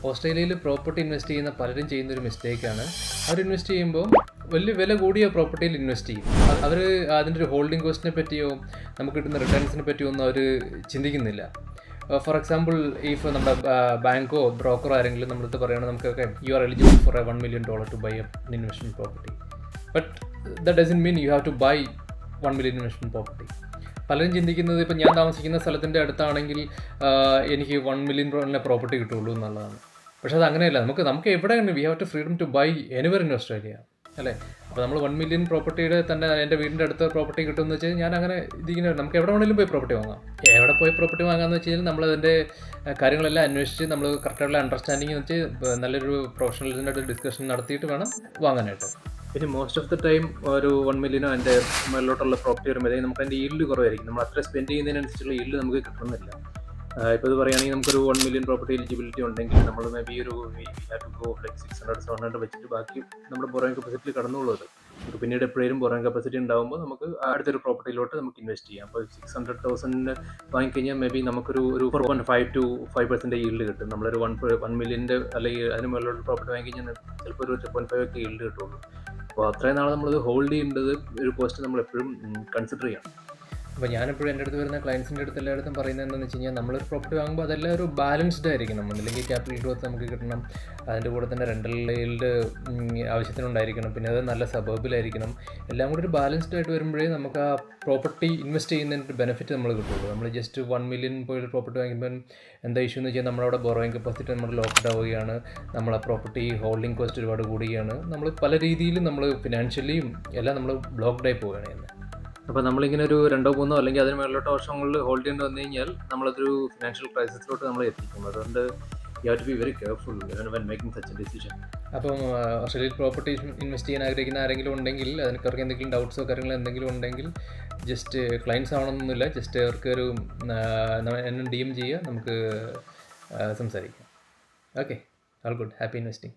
ഓസ്ട്രേലിയയിൽ property invest ചെയ്യുന്ന പലരും ചെയ്യുന്നൊരു മിസ്റ്റേക്കാണ്. അവർ ഇൻവെസ്റ്റ് ചെയ്യുമ്പോൾ വലിയ വില കൂടിയ പ്രോപ്പർട്ടിയിൽ ഇൻവെസ്റ്റ് ചെയ്യും. അവർ അതിൻ്റെ ഒരു ഹോൾഡിംഗ് കോസ്റ്റിനെ പറ്റിയോ നമുക്ക് കിട്ടുന്ന റിട്ടേൺസിനെ പറ്റിയോ ഒന്നും അവർ ചിന്തിക്കുന്നില്ല. ഫോർ എക്സാമ്പിൾ, ഇഫ് നമ്മുടെ ബാങ്കോ ബ്രോക്കറോ ആരെങ്കിലും നമ്മളടുത്ത് പറയുകയാണെങ്കിൽ നമുക്കൊക്കെ you are eligible for $1 million to buy an investment property. But that doesn't mean you have to buy $1 million investment property. പലരും ചിന്തിക്കുന്നത് ഇപ്പം ഞാൻ താമസിക്കുന്ന സ്ഥലത്തിൻ്റെ അടുത്താണെങ്കിൽ എനിക്ക് $1 million പ്രോപ്പർട്ടി കിട്ടുള്ളൂ എന്നുള്ളതാണ്. പക്ഷേ അത് അങ്ങനെയല്ല. നമുക്ക് എവിടെയാണ് we have to freedom to buy anywhere in Australia, അല്ലേ? അപ്പോൾ നമ്മൾ $1 million പ്രോപ്പർട്ടിയുടെ തന്നെ എൻ്റെ വീടിൻ്റെ അടുത്ത് പ്രോപ്പർട്ടി കിട്ടുമെന്ന് വെച്ചാൽ ഞാൻ അങ്ങനെ ഇതിങ്ങനെ നമുക്ക് എവിടെ വേണമെങ്കിലും പോയി പ്രോപ്പർട്ടി വാങ്ങാം. എവിടെ പോയി പ്രോപ്പർട്ടി വാങ്ങാമെന്ന് വെച്ച് കഴിഞ്ഞാൽ നമ്മളതിൻ്റെ കാര്യങ്ങളെല്ലാം അന്വേഷിച്ച് നമ്മൾ കറക്റ്റായിട്ടുള്ള അണ്ടർസ്റ്റാൻഡിങ് വെച്ച് നല്ലൊരു പ്രൊഫഷണലിൻ്റെ അടുത്ത് ഡിസ്കഷൻ നടത്തിയിട്ട് വേണം വാങ്ങാനായിട്ട്. പിന്നെ മോസ്റ്റ് ഓഫ് ദ ടൈം ഒരു $1 million അതിൻ്റെ മേലോട്ടുള്ള പ്രോപ്പർട്ടി വരുമ്പോഴത്തേക്കും നമുക്ക് അതിൻ്റെ ഈൽഡ് കുറവായിരിക്കും. നമ്മൾ അത്ര സ്പെൻഡ് ചെയ്യുന്നതിനനുസരിച്ചുള്ള ഈൽഡ് നമുക്ക് കിട്ടുന്നില്ല. ഇപ്പോൾ ഇത് പറയുകയാണെങ്കിൽ നമുക്കൊരു $1 million പ്രോപ്പർട്ടി എലിജിബിലിറ്റി ഉണ്ടെങ്കിൽ നമ്മൾ മേ ബി ഒരു ലൈക്ക് 600-700 വെച്ചിട്ട് ബാക്കി നമ്മുടെ ബോറോയിങ് കപ്പാസിറ്റിയിൽ കടന്നുള്ളൂ. അത് പിന്നീട് എപ്പോഴും ബോറോയിങ് കപ്പാസിറ്റി ഉണ്ടാകുമ്പോൾ നമുക്ക് അടുത്തൊരു പ്രോപ്പർട്ടിയിലോട്ട് നമുക്ക് ഇൻവെസ്റ്റ് ചെയ്യാം. അപ്പോൾ 600,000 വാങ്ങിക്കഴിഞ്ഞാൽ മേ ബി നമുക്കൊരു 4.5 to 5% ഈൽഡ് കിട്ടും. നമ്മളൊരു $1 million അല്ലെങ്കിൽ അതിന് മുകളിലുള്ള പ്രോപ്പർട്ടി വാങ്ങിക്കഴിഞ്ഞാൽ ചിലപ്പോൾ ഒരു 2.5 ഒക്കെ ഈൽഡ് കിട്ടുള്ളൂ. അപ്പോൾ അത്രയും നാളെ നമ്മളത് ഹോൾഡ് ചെയ്യേണ്ടത് ഒരു കോസ്റ്റ് നമ്മൾ എപ്പോഴും കൺസിഡർ ചെയ്യണം. അപ്പോൾ ഞാനെപ്പോഴും എൻ്റെ അടുത്ത് വരുന്ന ക്ലയൻസിൻ്റെ അടുത്ത് എല്ലായിടത്തും പറയുന്നത് എന്താണെന്ന് വെച്ച് കഴിഞ്ഞാൽ നമ്മളൊരു പ്രോപ്പർട്ടി വാങ്ങുമ്പോൾ അതെല്ലാം ഒരു ബാലൻസ്ഡ് ആയിരിക്കണം. അല്ലെങ്കിൽ ക്യാപിറ്റൽ ഗ്രോത്ത് നമുക്ക് കിട്ടണം, അതിൻ്റെ കൂടെ തന്നെ റെൻ്റൽ ഈൽഡ് ആവശ്യത്തിനുണ്ടായിരിക്കണം, പിന്നെ അത് നല്ല സബർബിലായിരിക്കണം. എല്ലാം കൂടി ഒരു ബാലൻസ്ഡ് ആയിട്ട് വരുമ്പോഴേ നമുക്ക് ആ പ്രോപ്പർട്ടി ഇൻവെസ്റ്റ് ചെയ്യുന്നതിൻ്റെ ബെനിഫിറ്റ് നമ്മൾ കിട്ടുള്ളൂ. നമ്മൾ ജസ്റ്റ് $1 million പോയി പ്രോപ്പർട്ടി വാങ്ങിക്കുമ്പോൾ എന്താ ഇഷ്യൂ എന്ന് വെച്ചാൽ നമ്മളവിടെ ബോറോയിങ് കപ്പാസിറ്റി നമ്മൾ ലോക്ക്ഡ് ആവുകയാണ്, നമ്മൾ ആ പ്രോപ്പർട്ടി ഹോൾഡിംഗ് കോസ്റ്റ് ഒരുപാട് കൂടുകയാണ്, നമ്മൾ പല രീതിയിലും നമ്മൾ ഫിനാൻഷ്യലിയും എല്ലാം നമ്മൾ ബ്ലോക്ക്ഡ് ആയി പോവുകയാണ് ചെയ്യുന്നത്. അപ്പോൾ നമ്മളിങ്ങനെ ഒരു 2-3 അല്ലെങ്കിൽ അതിന് മേളിലോട്ട് വർഷങ്ങളിൽ ഹോൾഡ് ചെയ്യേണ്ടി വന്നു കഴിഞ്ഞാൽ നമ്മളതൊരു ഫിനാൻഷ്യൽ ക്രൈസിസിലോട്ട് നമ്മൾ എത്തിക്കും. അതുകൊണ്ട് you have to be very careful when making such a decision. അപ്പം ഓസ്ട്രേലിയയിൽ പ്രോപ്പർട്ടി ഇൻവെസ്റ്റ് ചെയ്യാൻ ആഗ്രഹിക്കുന്ന ആരെങ്കിലും ഉണ്ടെങ്കിൽ, അതിനൊക്കെ എന്തെങ്കിലും ഡൗട്ട്സോ കാര്യങ്ങളോ എന്തെങ്കിലും ഉണ്ടെങ്കിൽ ജസ്റ്റ് ക്ലയൻസ് ആവണമെന്നൊന്നുമില്ല, ജസ്റ്റ് അവർക്കൊരു എന്നെ DM ചെയ്യുക, നമുക്ക് സംസാരിക്കാം. Okay, all good, happy investing.